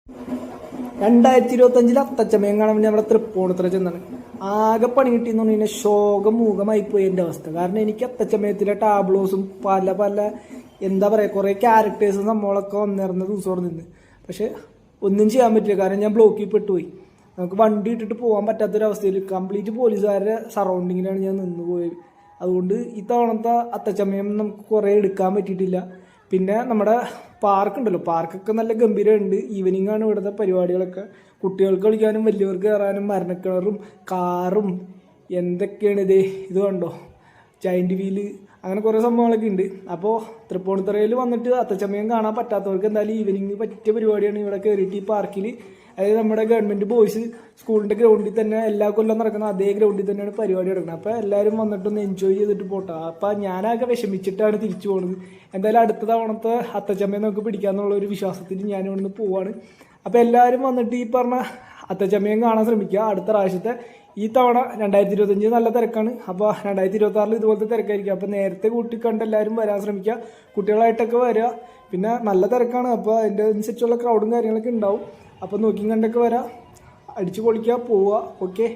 2025 അത്തച്ചമയം കാണാൻ വേണ്ടി നമ്മുടെ തൃപ്പൂണിത്തുറ ചെന്നാണ്. ആകെ പണി കിട്ടിയെന്ന് പറഞ്ഞു കഴിഞ്ഞാൽ ശോകമൂകമായിപ്പോയി എൻ്റെ അവസ്ഥ. കാരണം എനിക്ക് അത്തച്ചമയത്തിലെ ടാബ്ലോസും പല പല എന്താ പറയുക കുറേ ക്യാരക്ടേഴ്സും നമ്മളൊക്കെ വന്നിരുന്ന ദിവസം നിന്ന്. പക്ഷെ ഒന്നും ചെയ്യാൻ പറ്റില്ല, കാരണം ഞാൻ ബ്ലോക്കിൽ പെട്ടുപോയി. നമുക്ക് വണ്ടി ഇട്ടിട്ട് പോകാൻ പറ്റാത്തൊരവസ്ഥയിൽ കംപ്ലീറ്റ് പോലീസുകാരുടെ സറൗണ്ടിങ്ങിലാണ് ഞാൻ നിന്ന് പോയത്. അതുകൊണ്ട് ഇത്തവണത്തെ അത്തച്ചമയം നമുക്ക് കുറേ എടുക്കാൻ പറ്റിയിട്ടില്ല. പിന്നെ നമ്മുടെ പാർക്കുണ്ടല്ലോ, പാർക്കൊക്കെ നല്ല ഗംഭീരമുണ്ട്. ഈവനിങ് ആണ് ഇവിടുത്തെ പരിപാടികളൊക്കെ. കുട്ടികൾക്ക് കളിക്കാനും വലിയവർക്ക് കയറാനും മരണക്കിണറും കാറും എന്തൊക്കെയാണ് ഇത് കണ്ടോ, ജയന്റ് വീല്, അങ്ങനെ കുറേ സംഭവങ്ങളൊക്കെ ഉണ്ട്. അപ്പോൾ തൃപ്പൂണിത്തുറയിൽ വന്നിട്ട് അത്തച്ചമയം കാണാൻ പറ്റാത്തവർക്ക് എന്തായാലും ഈവനിങ് പറ്റിയ പരിപാടിയാണ് ഇവിടെ കയറിയിട്ട് ഈ പാർക്കിൽ. അതായത് നമ്മുടെ ഗവൺമെൻറ് ബോയ്സ് സ്കൂളിൻ്റെ ഗ്രൗണ്ടിൽ തന്നെ എല്ലാ കൊല്ലം നടക്കുന്ന അതേ ഗ്രൗണ്ടിൽ തന്നെയാണ് പരിപാടി നടക്കുന്നത്. അപ്പോൾ എല്ലാവരും വന്നിട്ടൊന്ന് എൻജോയ് ചെയ്തിട്ട് പോട്ടെ. അപ്പോൾ ഞാനൊക്കെ വിഷമിച്ചിട്ടാണ് തിരിച്ചു പോകുന്നത്. എന്തായാലും അടുത്ത തവണത്തെ അത്തച്ചമയം നമുക്ക് പിടിക്കാമെന്നുള്ള ഒരു വിശ്വാസത്തിൽ ഞാൻ ഇവിടുന്ന് പോവാണ്. അപ്പോൾ എല്ലാവരും വന്നിട്ട് ഈ പറഞ്ഞ അത്തച്ചമയം കാണാൻ ശ്രമിക്കുക. അടുത്ത പ്രാവശ്യത്തെ ഈ തവണ 2025 നല്ല തിരക്കാണ്. അപ്പോൾ 2026 ഇതുപോലത്തെ തിരക്കായിരിക്കും. അപ്പോൾ നേരത്തെ കൂട്ടി കണ്ട് എല്ലാവരും വരാൻ ശ്രമിക്കുക, കുട്ടികളായിട്ടൊക്കെ വരിക. പിന്നെ നല്ല തിരക്കാണ്, അപ്പോൾ അതിൻ്റെ അനുസരിച്ചുള്ള ക്രൗഡും കാര്യങ്ങളൊക്കെ ഉണ്ടാവും. അപ്പോൾ നോക്കി കണ്ടൊക്കെ വരാം, അടിച്ചു പൊളിക്കുക, പോവുക. ഓക്കെ.